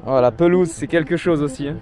Oh, la pelouse, c'est quelque chose aussi. Hein.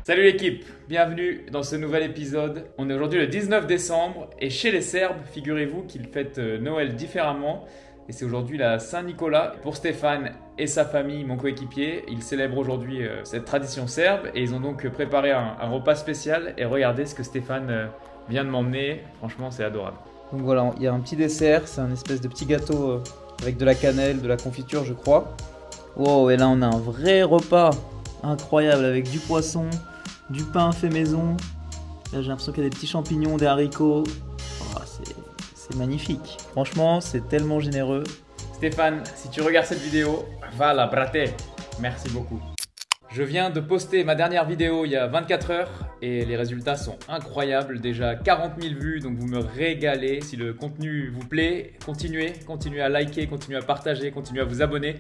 Salut l'équipe, bienvenue dans ce nouvel épisode. On est aujourd'hui le 19 décembre et chez les Serbes, figurez-vous qu'ils fêtent Noël différemment. Et c'est aujourd'hui la Saint-Nicolas. Pour Stéphane et sa famille, mon coéquipier, ils célèbrent aujourd'hui cette tradition serbe et ils ont donc préparé un repas spécial. Et regardez ce que Stéphane vient de m'emmener, franchement c'est adorable. Donc voilà, il y a un petit dessert, c'est un espèce de petit gâteau avec de la cannelle, de la confiture je crois. Wow, et là on a un vrai repas incroyable avec du poisson, du pain fait maison. Là j'ai l'impression qu'il y a des petits champignons, des haricots. Oh, c'est magnifique. Franchement, c'est tellement généreux. Stéphane, si tu regardes cette vidéo, voilà, brate. Merci beaucoup. Je viens de poster ma dernière vidéo il y a 24 heures et les résultats sont incroyables. Déjà 40 000 vues, donc vous me régalez. Si le contenu vous plaît, continuez à liker, continuez à partager, continuez à vous abonner.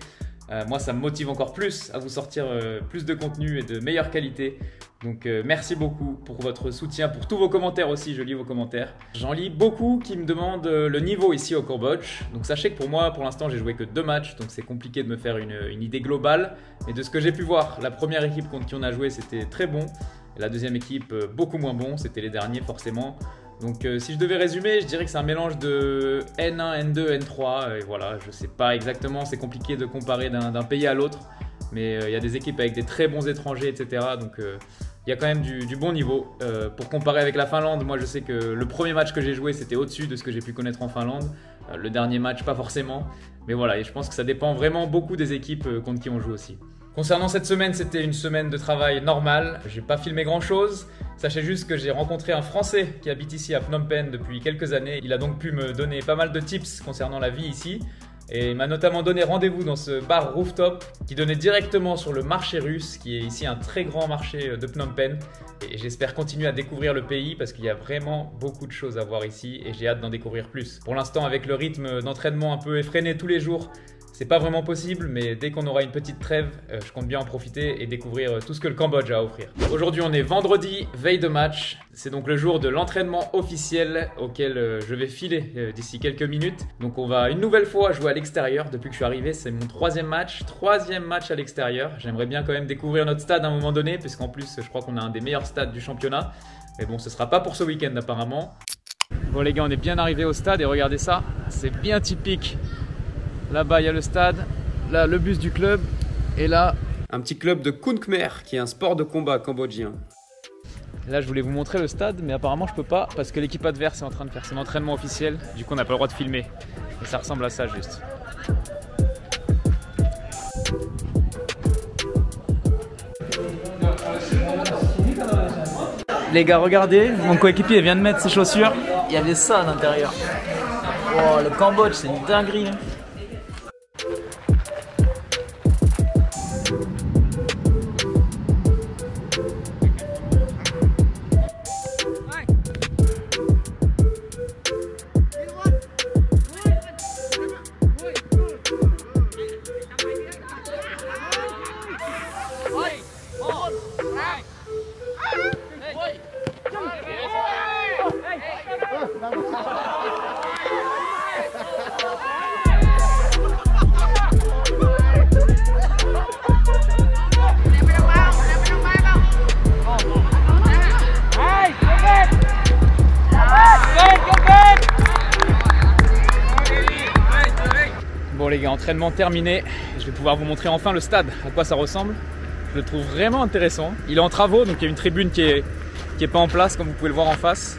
Moi, ça me motive encore plus à vous sortir plus de contenu et de meilleure qualité. Donc merci beaucoup pour votre soutien, pour tous vos commentaires aussi, je lis vos commentaires. J'en lis beaucoup qui me demandent le niveau ici au Cambodge. Donc sachez que pour moi, pour l'instant, j'ai joué que 2 matchs, donc c'est compliqué de me faire une idée globale. Mais de ce que j'ai pu voir, la première équipe contre qui on a joué, c'était très bon. Et la deuxième équipe, beaucoup moins bon, c'était les derniers forcément. Donc si je devais résumer, je dirais que c'est un mélange de N1, N2, N3. Et voilà, je sais pas exactement, c'est compliqué de comparer d'un pays à l'autre. Mais il y a des équipes avec des très bons étrangers, etc. Donc il y a quand même du bon niveau. Pour comparer avec la Finlande, moi je sais que le premier match que j'ai joué, c'était au-dessus de ce que j'ai pu connaître en Finlande. Le dernier match, pas forcément. Mais voilà, et je pense que ça dépend vraiment beaucoup des équipes contre qui on joue aussi. Concernant cette semaine, c'était une semaine de travail normale. J'ai pas filmé grand chose. Sachez juste que j'ai rencontré un Français qui habite ici à Phnom Penh depuis quelques années. Il a donc pu me donner pas mal de tips concernant la vie ici. Et il m'a notamment donné rendez-vous dans ce bar rooftop qui donnait directement sur le marché russe, qui est ici un très grand marché de Phnom Penh. Et j'espère continuer à découvrir le pays parce qu'il y a vraiment beaucoup de choses à voir ici et j'ai hâte d'en découvrir plus. Pour l'instant, avec le rythme d'entraînement un peu effréné tous les jours, c'est pas vraiment possible, mais dès qu'on aura une petite trêve, je compte bien en profiter et découvrir tout ce que le Cambodge a à offrir. Aujourd'hui, on est vendredi, veille de match. C'est donc le jour de l'entraînement officiel auquel je vais filer d'ici quelques minutes. Donc on va une nouvelle fois jouer à l'extérieur. Depuis que je suis arrivé, c'est mon troisième match à l'extérieur. J'aimerais bien quand même découvrir notre stade à un moment donné, puisqu'en plus, je crois qu'on a un des meilleurs stades du championnat. Mais bon, ce sera pas pour ce week-end apparemment. Bon les gars, on est bien arrivé au stade et regardez ça, c'est bien typique. Là-bas, il y a le stade, là, le bus du club, et là, un petit club de Khun Khmer, qui est un sport de combat cambodgien. Là, je voulais vous montrer le stade, mais apparemment, je peux pas, parce que l'équipe adverse est en train de faire son entraînement officiel. Du coup, on n'a pas le droit de filmer. Et ça ressemble à ça, juste. Les gars, regardez, mon coéquipier vient de mettre ses chaussures. Il y avait ça à l'intérieur. Oh, le Cambodge, c'est une dinguerie. Bon les gars, entraînement terminé. Je vais pouvoir vous montrer enfin le stade, à quoi ça ressemble. Je le trouve vraiment intéressant. Il est en travaux, donc il y a une tribune qui est pas en place, comme vous pouvez le voir en face.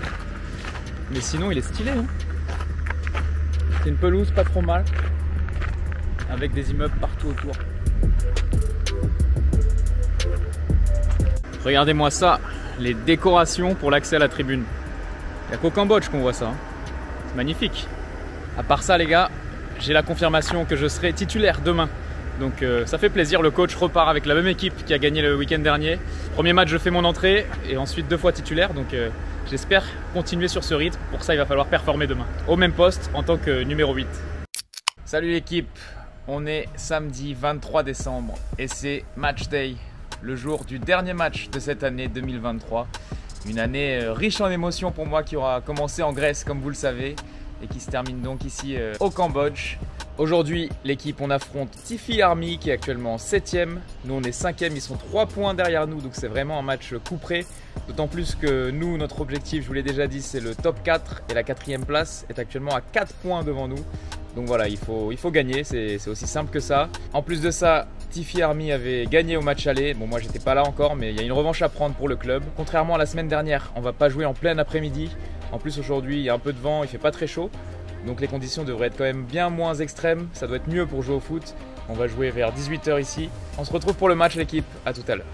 Mais sinon, il est stylé. Hein, c'est une pelouse pas trop mal, avec des immeubles partout autour. Regardez-moi ça, les décorations pour l'accès à la tribune. Il n'y a qu'au Cambodge qu'on voit ça. Hein. C'est magnifique. À part ça, les gars, j'ai la confirmation que je serai titulaire demain. Donc ça fait plaisir, le coach repart avec la même équipe qui a gagné le week-end dernier. Premier match, je fais mon entrée et ensuite 2 fois titulaire. Donc J'espère continuer sur ce rythme. Pour ça, il va falloir performer demain. Au même poste en tant que numéro 8. Salut l'équipe, on est samedi 23 décembre et c'est Match Day, le jour du dernier match de cette année 2023. Une année riche en émotions pour moi qui aura commencé en Grèce comme vous le savez et qui se termine donc ici au Cambodge. Aujourd'hui l'équipe on affronte Tifi Army qui est actuellement 7ème, nous on est 5ème, ils sont 3 points derrière nous donc c'est vraiment un match couperé. D'autant plus que nous, notre objectif, je vous l'ai déjà dit, c'est le top 4 et la 4ème place est actuellement à 4 points devant nous. Donc voilà, il faut gagner, c'est aussi simple que ça. En plus de ça, Tifi Army avait gagné au match aller. Bon, moi j'étais pas là encore, mais il y a une revanche à prendre pour le club. Contrairement à la semaine dernière, on va pas jouer en plein après-midi. En plus aujourd'hui, il y a un peu de vent, il fait pas très chaud. Donc les conditions devraient être quand même bien moins extrêmes. Ça doit être mieux pour jouer au foot. On va jouer vers 18 h ici. On se retrouve pour le match l'équipe, à tout à l'heure.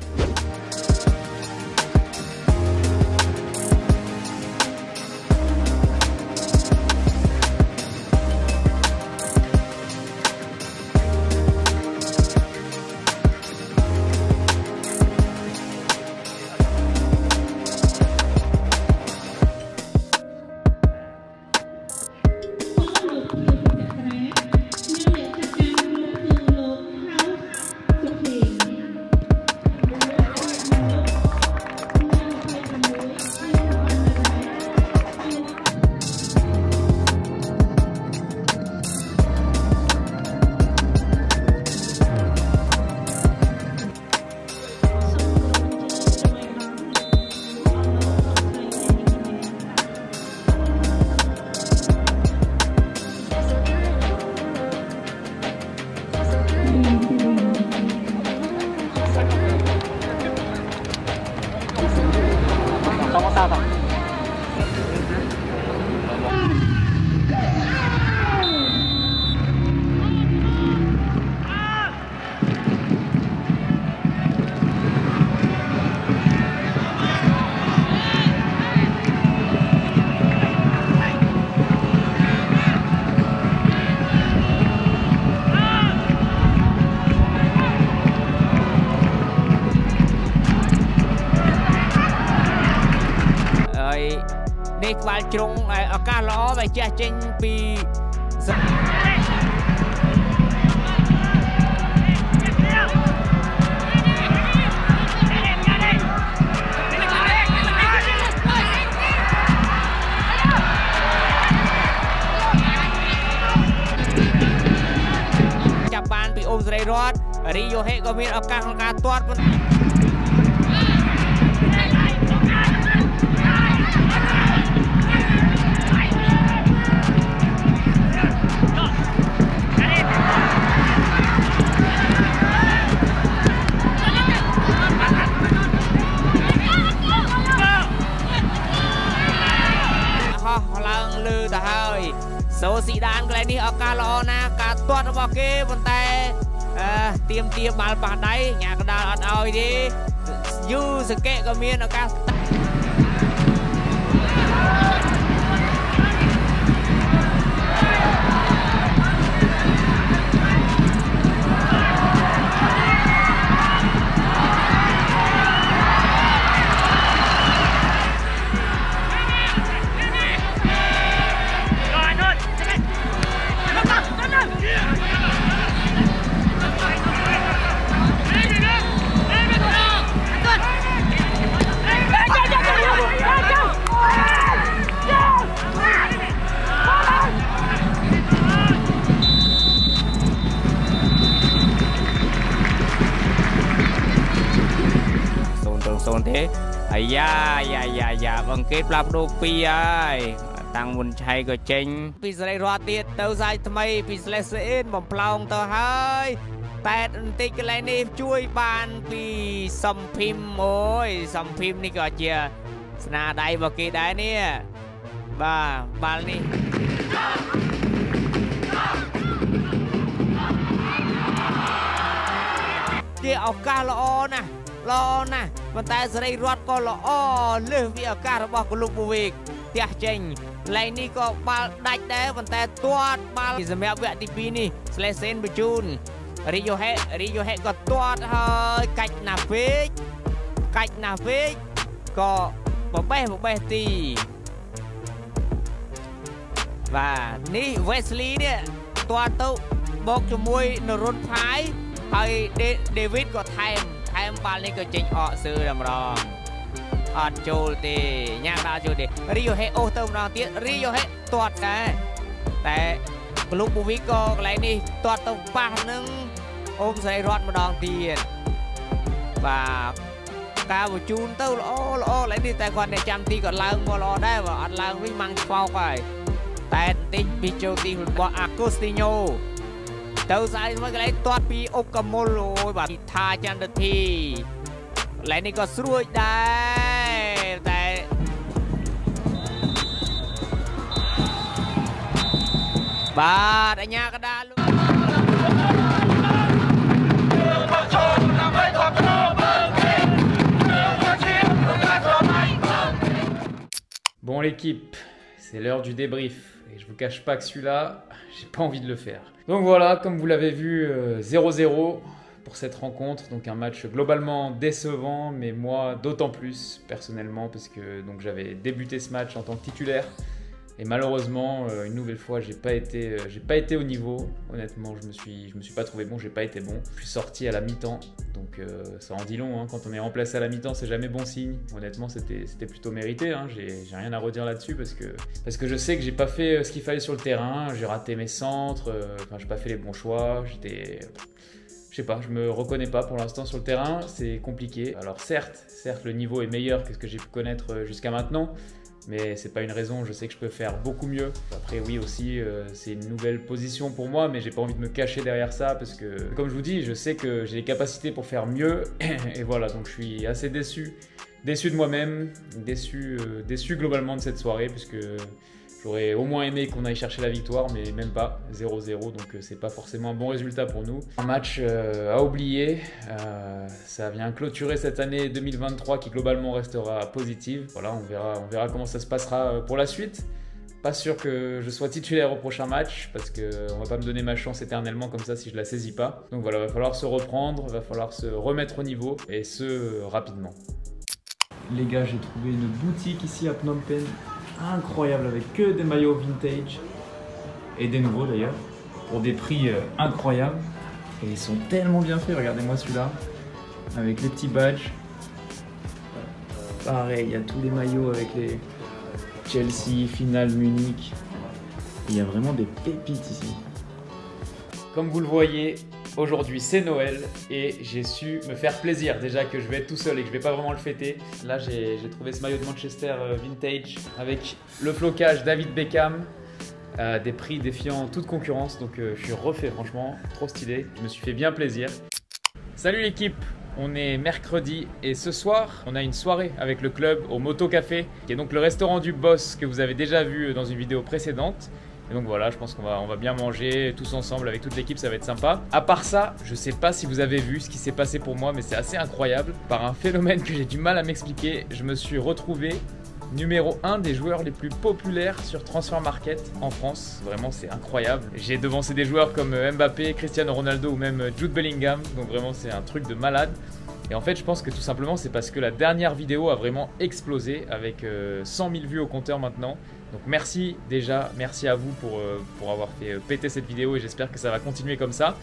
ក្បាលជ្រុងឱកាសល្អដែលចេះចេញពីចាប់បានពីអូមសេរីរតរីយ៉ូហេក៏មានឱកាសក្នុងការទាត់សូស៊ីដានកន្លែងនេះឱកាសល្អណាស់ការទាត់របស់គេប៉ុន្តែទៀមបាល់ប៉ះដៃញ៉ាកដាលអត់ឲ្យទេយូសកេក៏មានឱកាសទេអាយ៉ាបងគេផ្លាស់ប្ដូរពីហើយតាំងមុនឆៃក៏ចេញពីសេរីរតទៀតទៅសាយថ្មីពីស្លេសអ៊ីនបំផ្លោងទៅហើយតែបន្តិចកន្លែងនេះជួយបានពីសំភីមអូយសំភីមនេះក៏ជាស្នាដៃរបស់គេដែរនេះបាទបាល់នេះជាឱកាសល្អណាស់ប៉ុន្តែសេរីរតក៏ល្អលើសពីឱកាសរបស់កលុបវិកផ្ទះចេញកន្លែងនេះក៏បាល់ដាច់ដែរប៉ុន្តែទាត់បាល់សម្រាប់វគ្គទី2នេះស្លេសេនបញ្ជូនរីយ៉ូហេក៏ទាត់ហើយកាច់ណាស់ពេកក៏ បេះទីបាទនេះ Wesley នេះទាត់ទៅបោកជាមួយនរុនផាយហើយ David ក៏ថែមបាល់នេះក៏ចេញអកសើតម្រងអត់ចូលទេញ៉ាំដល់ចូលទេ Rio He អូសទៅម្ដងទៀត Rio He ទាត់ដែរតែក្លុក Bovic ក៏កន្លែងនេះទាត់ទៅប៉ះនឹងអូមសេរីរត់ម្ដងទៀតបាទការបញ្ជូនទៅល្អឡើយនេះតែគាត់អ្នកចាំទីគាត់ឡើងមកល្អដែរបើអត់ឡើងវិញម៉ាំងឆ្កោកហើយតែបន្តិចពីចូលទីរបស់ Agostinho ទៅស្អីមកកន្លែងទាត់ពីអុកកមលអូយបាទថាចន្ទធីកន្លែងនេះក៏ស្រួយដែរតែបាទអញ្ញាកដាលBon l'équipe, c'est l'heure du débrief et je vous cache pas que celui-là, j'ai pas envie de le faire. Donc voilà, comme vous l'avez vu, 0-0 pour cette rencontre, donc un match globalement décevant, mais moi d'autant plus personnellement parce que donc j'avais débuté ce match en tant que titulaire et malheureusement une nouvelle fois j'ai pas été au niveau. Honnêtement, je me suis pas trouvé bon, j'ai pas été bon. Je suis sorti à la mi-temps, donc ça en dit long. Hein. Quand on est remplacé à la mi-temps, c'est jamais bon signe. Honnêtement, c'était plutôt mérité. Hein. J'ai rien à redire là-dessus parce que je sais que j'ai pas fait ce qu'il fallait sur le terrain. J'ai raté mes centres. Enfin, j'ai pas fait les bons choix. Je sais pas, je me reconnais pas pour l'instant sur le terrain. C'est compliqué. Alors certes, le niveau est meilleur que ce que j'ai pu connaître jusqu'à maintenant. Mais c'est pas une raison, je sais que je peux faire beaucoup mieux. Après oui aussi, c'est une nouvelle position pour moi, mais j'ai pas envie de me cacher derrière ça parce que, comme je vous dis, je sais que j'ai les capacités pour faire mieux. Et voilà, donc je suis assez déçu de moi-même, déçu globalement de cette soirée puisque j'aurais au moins aimé qu'on aille chercher la victoire, mais même pas, 0-0, donc c'est pas forcément un bon résultat pour nous. Un match à oublier, ça vient clôturer cette année 2023 qui globalement restera positive. Voilà, on verra comment ça se passera pour la suite. Pas sûr que je sois titulaire au prochain match parce qu'on va pas me donner ma chance éternellement comme ça si je la saisis pas. Donc voilà, il va falloir se reprendre, il va falloir se remettre au niveau et ce rapidement. Les gars, j'ai trouvé une boutique ici à Phnom Penh. Incroyable avec que des maillots vintage et des nouveaux d'ailleurs pour des prix incroyables et ils sont tellement bien faits. Regardez-moi celui-là avec les petits badges, pareil il y a tous les maillots avec les Chelsea, Finale, Munich, il y a vraiment des pépites ici. Comme vous le voyez, aujourd'hui c'est Noël et j'ai su me faire plaisir. Déjà que je vais être tout seul et que je vais pas vraiment le fêter. Là j'ai trouvé ce maillot de Manchester vintage avec le flocage David Beckham, des prix défiant toute concurrence. Donc je suis refait, franchement, trop stylé. Je me suis fait bien plaisir. Salut l'équipe, on est mercredi et ce soir on a une soirée avec le club au Moto Café, qui est donc le restaurant du boss que vous avez déjà vu dans une vidéo précédente. Et donc voilà, je pense qu'on va bien manger tous ensemble avec toute l'équipe, ça va être sympa. À part ça, je sais pas si vous avez vu ce qui s'est passé pour moi, mais c'est assez incroyable. Par un phénomène que j'ai du mal à m'expliquer, je me suis retrouvé numéro 1 des joueurs les plus populaires sur Transfer Market en France. Vraiment, c'est incroyable. J'ai devancé des joueurs comme Mbappé, Cristiano Ronaldo ou même Jude Bellingham. Donc vraiment, c'est un truc de malade. Et en fait, je pense que tout simplement, c'est parce que la dernière vidéo a vraiment explosé avec 100 000 vues au compteur maintenant. Donc merci déjà, merci à vous pour avoir fait péter cette vidéo et j'espère que ça va continuer comme ça.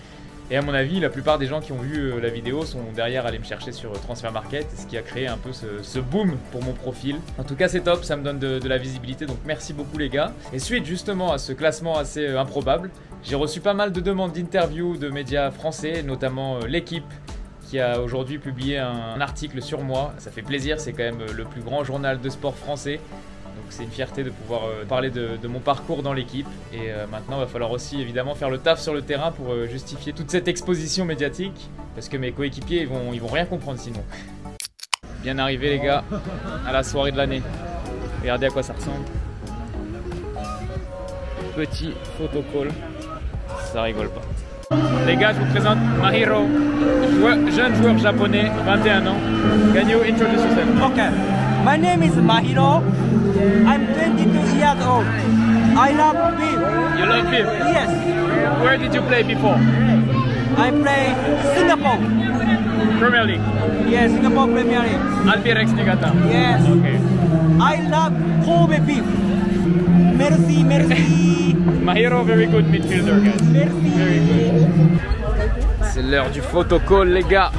Et à mon avis, la plupart des gens qui ont vu la vidéo sont derrière allés me chercher sur Transfer Market, ce qui a créé un peu ce boom pour mon profil. En tout cas, c'est top, ça me donne de la visibilité, donc merci beaucoup les gars. Et suite justement à ce classement assez improbable, j'ai reçu pas mal de demandes d'interviews de médias français, notamment l'équipe, qui a aujourd'hui publié un article sur moi. Ça fait plaisir, c'est quand même le plus grand journal de sport français. Donc c'est une fierté de pouvoir parler de mon parcours dans l'équipe. Et maintenant, il va falloir aussi évidemment faire le taf sur le terrain pour justifier toute cette exposition médiatique. Parce que mes coéquipiers, ils vont rien comprendre sinon. Bien arrivé les gars, à la soirée de l'année. Regardez à quoi ça ressemble. Petit photocall, ça rigole pas. Les gars, je vous présente Mahiro, jeune joueur japonais, 21 ans. Can you introduce yourself? Okay, my name is Mahiro. I'm 22 years old. I love beef. You love beef? Yes. Where did you play before? I play Singapore. Premier League? Yes, Singapore Premier League. Albirex Niigata? Yes. Okay. I love Kobe beef. Merci, merci. Mahiro, very good midfielder, guys. Merci. Very good. C'est l'heure du photocall, les gars.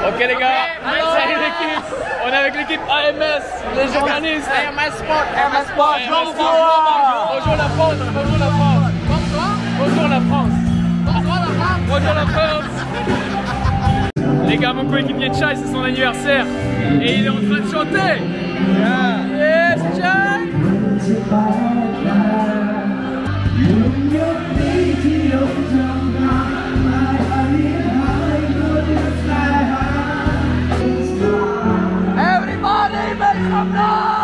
Ok les gars, salut l'équipe. On est avec l'équipe AMS, les journalistes. AMS Sport, AMS Sport. Bonjour la France, bonjour la France. Bonjour la France. Bonjour la France. Les gars, mon coéquipier Chai, c'est son anniversaire et il est en train de chanter. Yes, Chai. Everybody make some noise!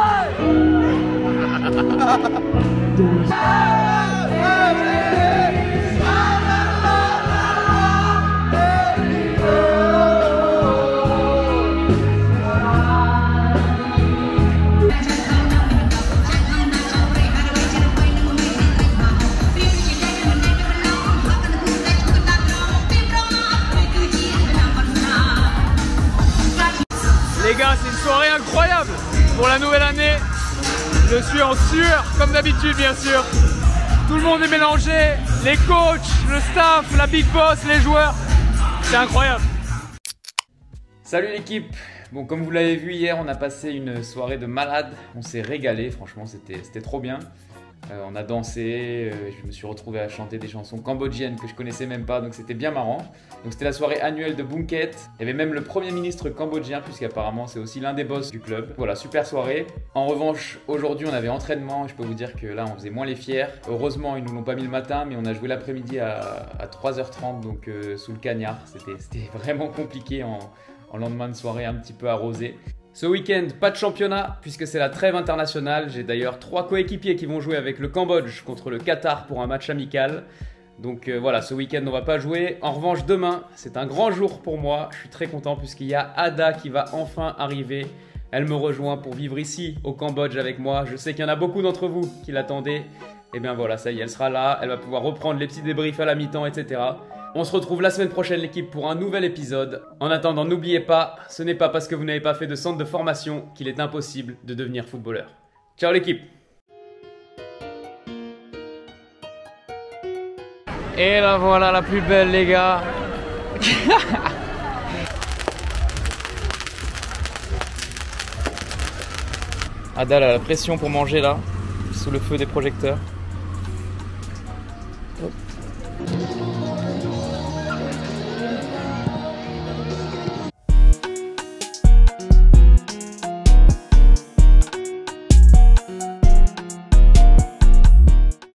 Les gars, c'est une soirée incroyable pour la nouvelle année. Je suis en sueur, comme d'habitude bien sûr. Tout le monde est mélangé, les coachs, le staff, la big boss, les joueurs. C'est incroyable. Salut l'équipe. Bon, comme vous l'avez vu hier, on a passé une soirée de malade. On s'est régalé, franchement, c'était trop bien. On a dansé, je me suis retrouvé à chanter des chansons cambodgiennes que je connaissais même pas, donc c'était bien marrant. Donc c'était la soirée annuelle de Bunket. Il y avait même le premier ministre cambodgien, puisqu'apparemment c'est aussi l'un des boss du club. Voilà, super soirée. En revanche, aujourd'hui on avait entraînement, et je peux vous dire que là on faisait moins les fiers. Heureusement, ils nous l'ont pas mis le matin, mais on a joué l'après-midi à 3h30, donc sous le cagnard. C'était vraiment compliqué en lendemain de soirée un petit peu arrosé. Ce week-end, pas de championnat puisque c'est la trêve internationale. J'ai d'ailleurs 3 coéquipiers qui vont jouer avec le Cambodge contre le Qatar pour un match amical. Donc voilà, ce week-end on va pas jouer. En revanche, demain, c'est un grand jour pour moi. Je suis très content puisqu'il y a Ada qui va enfin arriver. Elle me rejoint pour vivre ici au Cambodge avec moi. Je sais qu'il y en a beaucoup d'entre vous qui l'attendaient. Et bien voilà, ça y est, elle sera là. Elle va pouvoir reprendre les petits débriefs à la mi-temps, etc. On se retrouve la semaine prochaine l'équipe pour un nouvel épisode. En attendant, n'oubliez pas, ce n'est pas parce que vous n'avez pas fait de centre de formation qu'il est impossible de devenir footballeur. Ciao l'équipe. Et la voilà la plus belle les gars. Ada a la pression pour manger là, sous le feu des projecteurs. Hop.